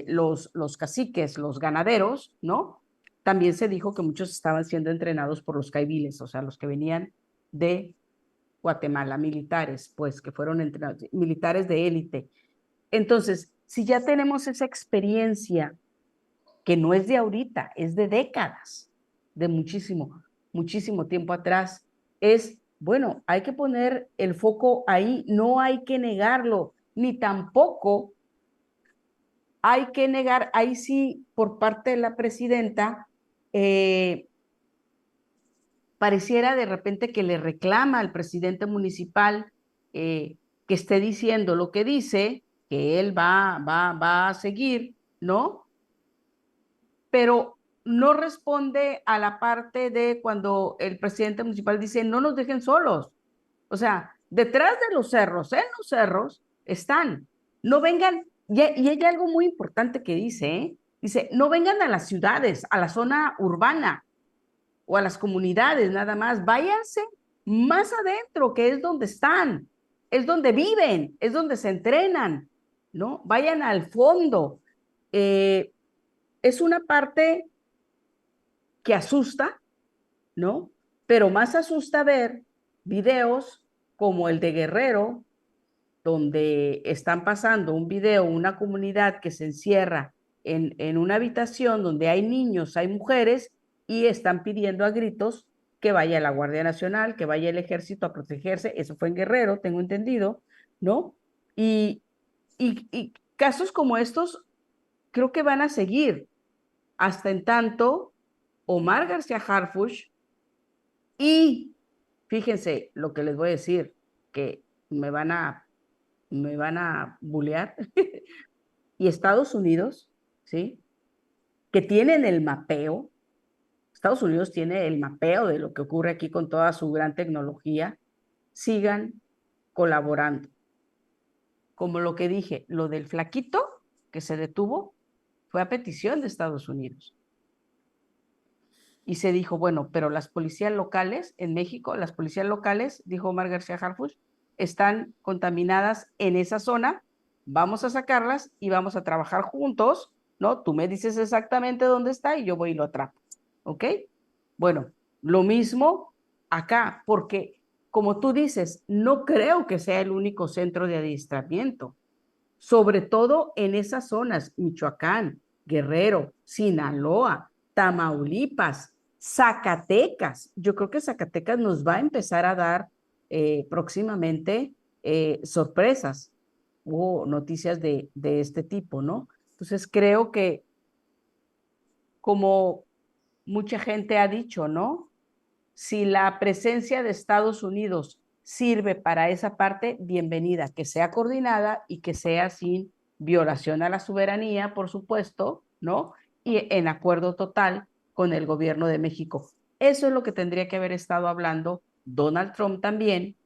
los caciques, los ganaderos, ¿no? También se dijo que muchos estaban siendo entrenados por los caiviles, o sea, los que venían de Guatemala, militares, pues, que fueron entrenados, militares de élite. Entonces, si ya tenemos esa experiencia, que no es de ahorita, es de décadas, de muchísimo, muchísimo tiempo atrás, bueno, hay que poner el foco ahí, no hay que negarlo, ni tampoco hay que negar, ahí sí, por parte de la presidenta, pareciera de repente que le reclama al presidente municipal que esté diciendo lo que dice, que él va a seguir, ¿no? Pero no responde a la parte de cuando el presidente municipal dice, no nos dejen solos. O sea, detrás de los cerros, en los cerros, están. No vengan, y hay algo muy importante que dice, ¿eh? Dice, no vengan a las ciudades, a la zona urbana o a las comunidades nada más, váyanse más adentro, que es donde están, es donde viven, es donde se entrenan, ¿no? Vayan al fondo. Es una parte que asusta, ¿no? Pero más asusta ver videos como el de Guerrero, donde están pasando un video, una comunidad que se encierra en una habitación donde hay niños, hay mujeres, y están pidiendo a gritos que vaya la Guardia Nacional, que vaya el ejército a protegerse. Eso fue en Guerrero, tengo entendido, ¿no? Y casos como estos creo que van a seguir hasta en tanto Omar García Harfuch y fíjense lo que les voy a decir, que me van a bulear, y Estados Unidos, ¿sí? Que tienen el mapeo, Estados Unidos tiene el mapeo de lo que ocurre aquí con toda su gran tecnología, sigan colaborando. Como lo que dije, lo del flaquito que se detuvo fue a petición de Estados Unidos. Y se dijo, bueno, pero las policías locales en México, las policías locales, dijo Omar García Harfuch, están contaminadas en esa zona, vamos a sacarlas y vamos a trabajar juntos, ¿no? Tú me dices exactamente dónde está y yo voy y lo atrapo, ¿ok? Bueno, lo mismo acá, porque como tú dices, no creo que sea el único centro de adiestramiento, sobre todo en esas zonas, Michoacán, Guerrero, Sinaloa, Tamaulipas, Zacatecas. Yo creo que Zacatecas nos va a empezar a dar próximamente sorpresas o noticias de este tipo, ¿no? Entonces creo que como mucha gente ha dicho, ¿no? Si la presencia de Estados Unidos sirve para esa parte, bienvenida, que sea coordinada y que sea sin violación a la soberanía, por supuesto, ¿no? Y en acuerdo total con el gobierno de México. Eso es lo que tendría que haber estado hablando Donald Trump también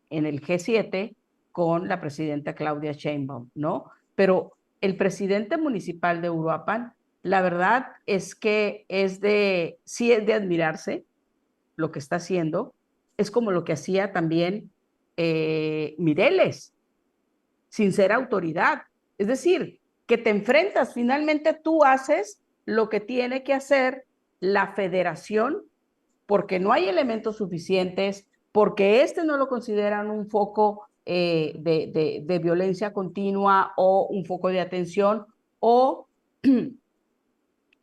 en el G7 con la presidenta Claudia Sheinbaum, ¿no? Pero el presidente municipal de Uruapan, la verdad es que sí es de admirarse lo que está haciendo, es como lo que hacía también Mireles, sin ser autoridad. Es decir, que te enfrentas, finalmente tú haces lo que tiene que hacer la federación, porque no hay elementos suficientes, porque no lo consideran un foco de violencia continua o un foco de atención, o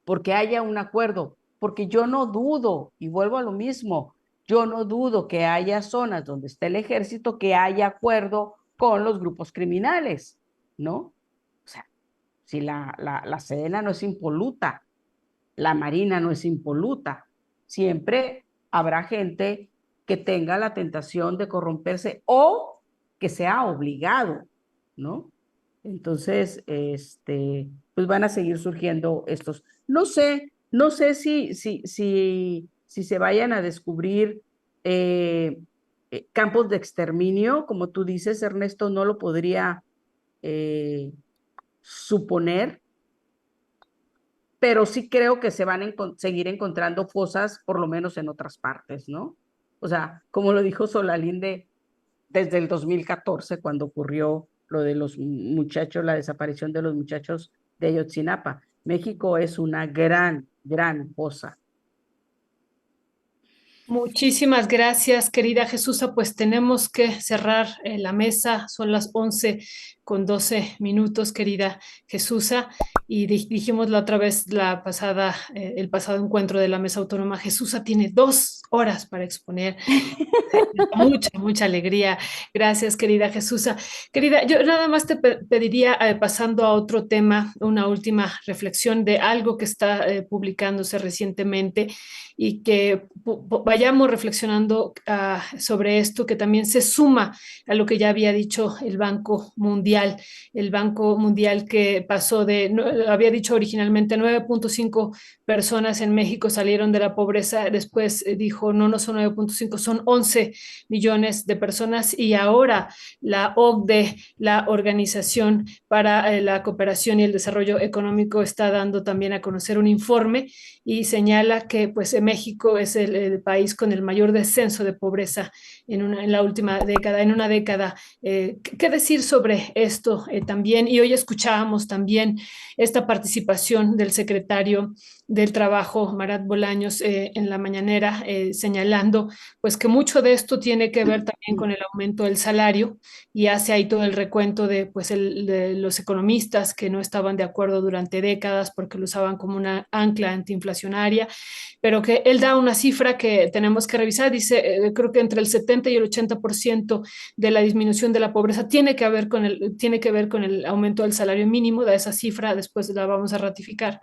porque haya un acuerdo, porque yo no dudo, y vuelvo a lo mismo, yo no dudo que haya zonas donde esté el ejército, que haya acuerdo con los grupos criminales. ¿no? O sea, si la Sedena no es impoluta, la Marina no es impoluta, siempre habrá gente que tenga la tentación de corromperse o que sea obligado, ¿no? Entonces, pues van a seguir surgiendo estos. No sé si se vayan a descubrir campos de exterminio, como tú dices, Ernesto, no lo podría suponer, pero sí creo que se van a seguir encontrando fosas, por lo menos en otras partes, ¿no? O sea, como lo dijo Solalinde desde el 2014, cuando ocurrió lo de los muchachos, la desaparición de los muchachos de Ayotzinapa. México es una gran fosa. Muchísimas gracias, querida Jesús. Pues tenemos que cerrar la mesa. Son las 11:12, querida Jesús. Y dijimos la otra vez, el pasado encuentro de la Mesa Autónoma, Jesús tiene 2 horas para exponer. Mucha alegría. Gracias, querida Jesús. Querida, yo nada más te pediría, pasando a otro tema, una última reflexión de algo que está publicándose recientemente y que vayamos reflexionando sobre esto, que también se suma a lo que ya había dicho el Banco Mundial que pasó había dicho originalmente 9.5 personas en México salieron de la pobreza, después dijo no son 9.5, son 11 millones de personas, y ahora la OCDE, la Organización para la Cooperación y el Desarrollo Económico, está dando también a conocer un informe y señala que pues México es el país con el mayor descenso de pobreza en la última década, en una década. ¿Qué decir sobre esto también? Y hoy escuchábamos también esta participación del secretario del Trabajo, Marat Bolaños, en la mañanera, señalando pues que mucho de esto tiene que ver también con el aumento del salario, y hace ahí todo el recuento de los economistas que no estaban de acuerdo durante décadas porque lo usaban como una ancla antiinflacionaria, pero que él da una cifra que tenemos que revisar. Dice, creo que entre el 70 y el 80% de la disminución de la pobreza tiene que ver con el aumento del salario mínimo. Da esa cifra, después la vamos a ratificar.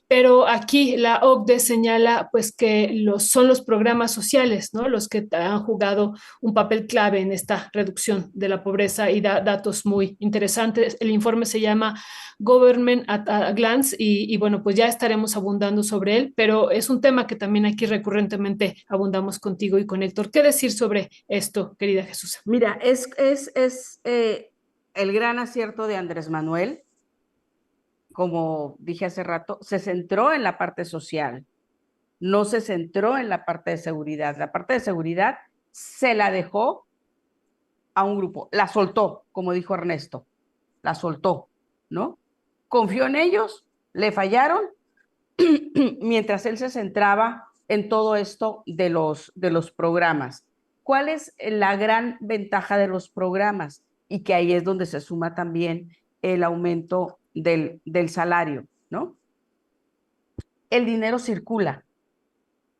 Pero aquí la OCDE señala pues que son los programas sociales, ¿no?, los que han jugado un papel clave en esta reducción de la pobreza, y da datos muy interesantes. El informe se llama Government at a Glance, y bueno, pues ya estaremos abundando sobre él, pero es un tema que también aquí recurrentemente abundamos contigo y con Héctor. ¿Qué decir sobre esto, querida Jesús? Mira, es el gran acierto de Andrés Manuel. Como dije hace rato, se centró en la parte social, no se centró en la parte de seguridad. La parte de seguridad se la dejó a un grupo, la soltó, como dijo Ernesto, la soltó, ¿no? Confió en ellos, le fallaron, mientras él se centraba en todo esto de los programas. ¿Cuál es la gran ventaja de los programas? Y que ahí es donde se suma también el aumento del salario, ¿no? El dinero circula,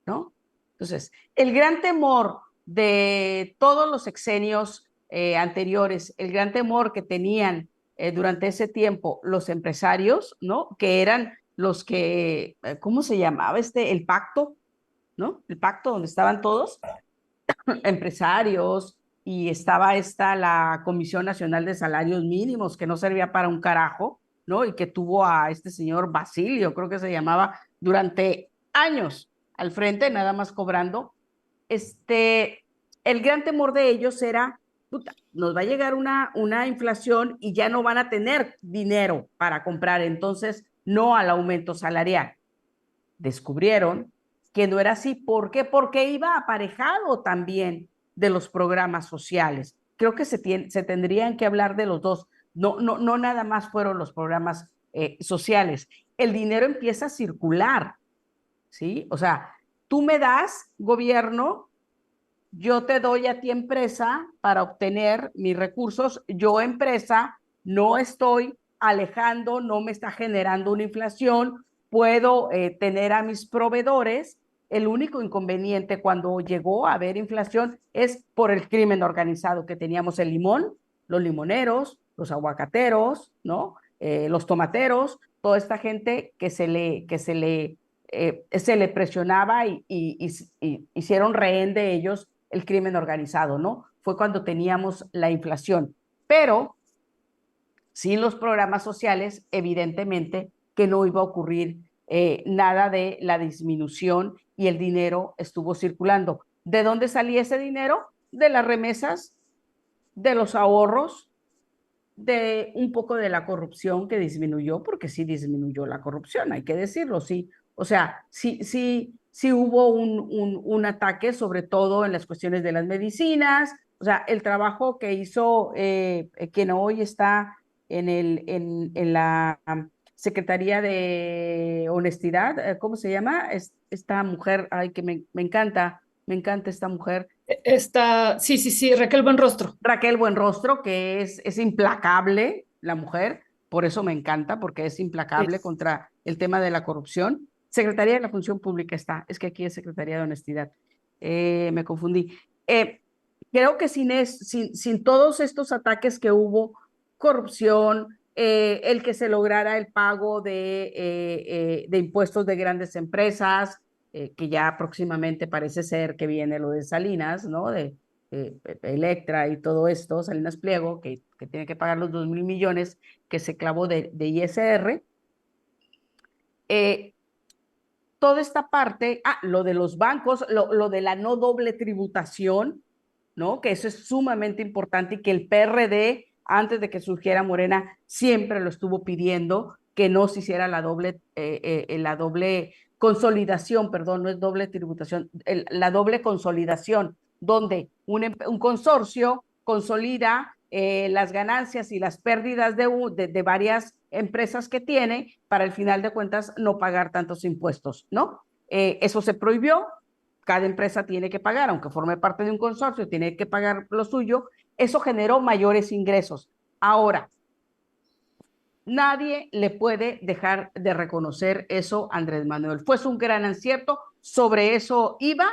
¿no? Entonces, el gran temor de todos los sexenios anteriores, el gran temor que tenían durante ese tiempo los empresarios, ¿no?, que eran los que, ¿cómo se llamaba el pacto? ¿No? El pacto donde estaban todos, empresarios, y estaba la Comisión Nacional de Salarios Mínimos, que no servía para un carajo, ¿no? Y que tuvo a este señor Basilio, creo que se llamaba, durante años al frente, nada más cobrando. El gran temor de ellos era, puta, nos va a llegar una inflación y ya no van a tener dinero para comprar, entonces no al aumento salarial. Descubrieron que no era así. ¿Por qué? Porque iba aparejado también de los programas sociales. Creo que se tendrían que hablar de los dos. No nada más fueron los programas sociales. El dinero empieza a circular, ¿sí? O sea, tú me das, gobierno, yo te doy a ti, empresa, para obtener mis recursos. Yo, empresa, no estoy alejando, no me está generando una inflación, puedo tener a mis proveedores. El único inconveniente cuando llegó a haber inflación es por el crimen organizado que teníamos, el limón, los limoneros, los aguacateros, ¿no? Los tomateros, toda esta gente que se le presionaba y hicieron rehén de ellos el crimen organizado, ¿no? Fue cuando teníamos la inflación. Pero sin los programas sociales, evidentemente que no iba a ocurrir nada de la disminución y el dinero estuvo circulando. ¿De dónde salía ese dinero? De las remesas, de los ahorros, de un poco de la corrupción que disminuyó, porque sí disminuyó la corrupción, hay que decirlo, sí. O sea, sí hubo un ataque, sobre todo en las cuestiones de las medicinas. O sea, el trabajo que hizo quien hoy está en la Secretaría de Honestidad, ¿cómo se llama? Esta mujer, ay, que me encanta esta mujer. Sí, Raquel Buenrostro. Raquel Buenrostro, que es implacable la mujer, por eso me encanta, porque es implacable contra el tema de la corrupción. Secretaría de la Función Pública está, es que aquí es Secretaría de Honestidad. Me confundí. Creo que sin todos estos ataques que hubo, corrupción, el que se lograra el pago de impuestos de grandes empresas, que ya próximamente parece ser que viene lo de Salinas, ¿no? De Electra y todo esto, Salinas Pliego, que tiene que pagar los 2,000 millones que se clavó de ISR. Toda esta parte, lo de los bancos, lo de la no doble tributación, ¿no? Que eso es sumamente importante y que el PRD, antes de que surgiera Morena, siempre lo estuvo pidiendo, que no se hiciera la doble consolidación, perdón, no es doble tributación, la doble consolidación, donde un consorcio consolida las ganancias y las pérdidas de varias empresas que tiene para al final de cuentas no pagar tantos impuestos, ¿no? Eso se prohibió, cada empresa tiene que pagar, aunque forme parte de un consorcio, tiene que pagar lo suyo. Eso generó mayores ingresos. Ahora, nadie le puede dejar de reconocer eso a Andrés Manuel. Fue un gran acierto, sobre eso iba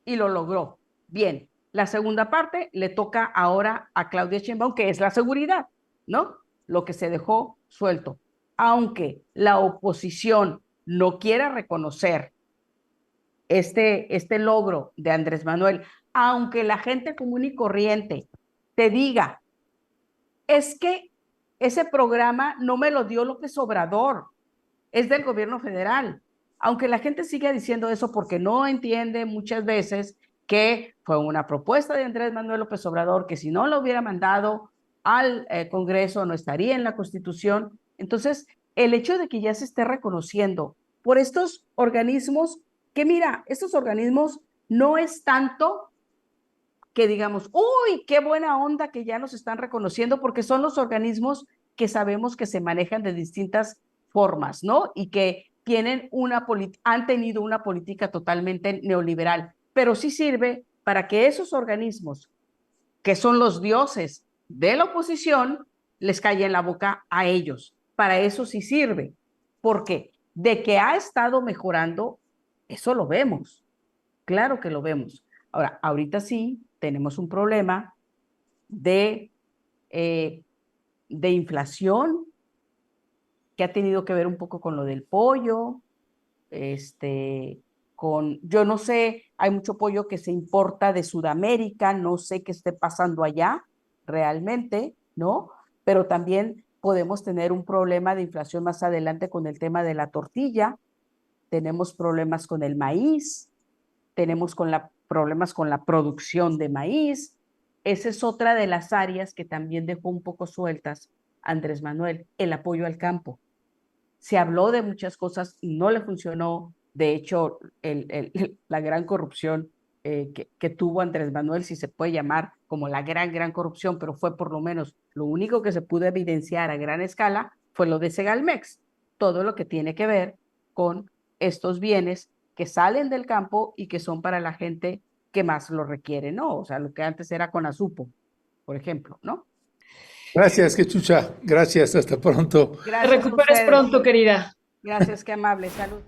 y lo logró. Bien, la segunda parte le toca ahora a Claudia Sheinbaum, que es la seguridad, ¿no? Lo que se dejó suelto. Aunque la oposición no quiera reconocer este logro de Andrés Manuel, aunque la gente común y corriente te diga, es que ese programa no me lo dio López Obrador, es del gobierno federal. Aunque la gente siga diciendo eso porque no entiende muchas veces que fue una propuesta de Andrés Manuel López Obrador, que si no lo hubiera mandado al Congreso no estaría en la Constitución. Entonces, el hecho de que ya se esté reconociendo por estos organismos, que mira, estos organismos no es tanto que digamos, uy, qué buena onda que ya nos están reconociendo, porque son los organismos que sabemos que se manejan de distintas formas, ¿no? Y que han tenido una política totalmente neoliberal, pero sí sirve para que esos organismos, que son los dioses de la oposición, les calle en la boca a ellos. Para eso sí sirve, porque de que ha estado mejorando, eso lo vemos, claro que lo vemos. Ahora, ahorita sí tenemos un problema de inflación que ha tenido que ver un poco con lo del pollo, yo no sé, hay mucho pollo que se importa de Sudamérica, no sé qué esté pasando allá realmente, ¿no? Pero también podemos tener un problema de inflación más adelante con el tema de la tortilla, tenemos problemas con el maíz, tenemos problemas con la producción de maíz. Esa es otra de las áreas que también dejó un poco sueltas Andrés Manuel, el apoyo al campo. Se habló de muchas cosas y no le funcionó. De hecho, la gran corrupción que tuvo Andrés Manuel, si se puede llamar como la gran corrupción, pero fue por lo menos lo único que se pudo evidenciar a gran escala, fue lo de Segalmex. Todo lo que tiene que ver con estos bienes que salen del campo y que son para la gente que más lo requiere, ¿no? O sea, lo que antes era Conasupo, por ejemplo, ¿no? Gracias, Quechucha. Gracias, hasta pronto. Te Gracias a recuperes ustedes. pronto, querida. Gracias, qué amable. Salud.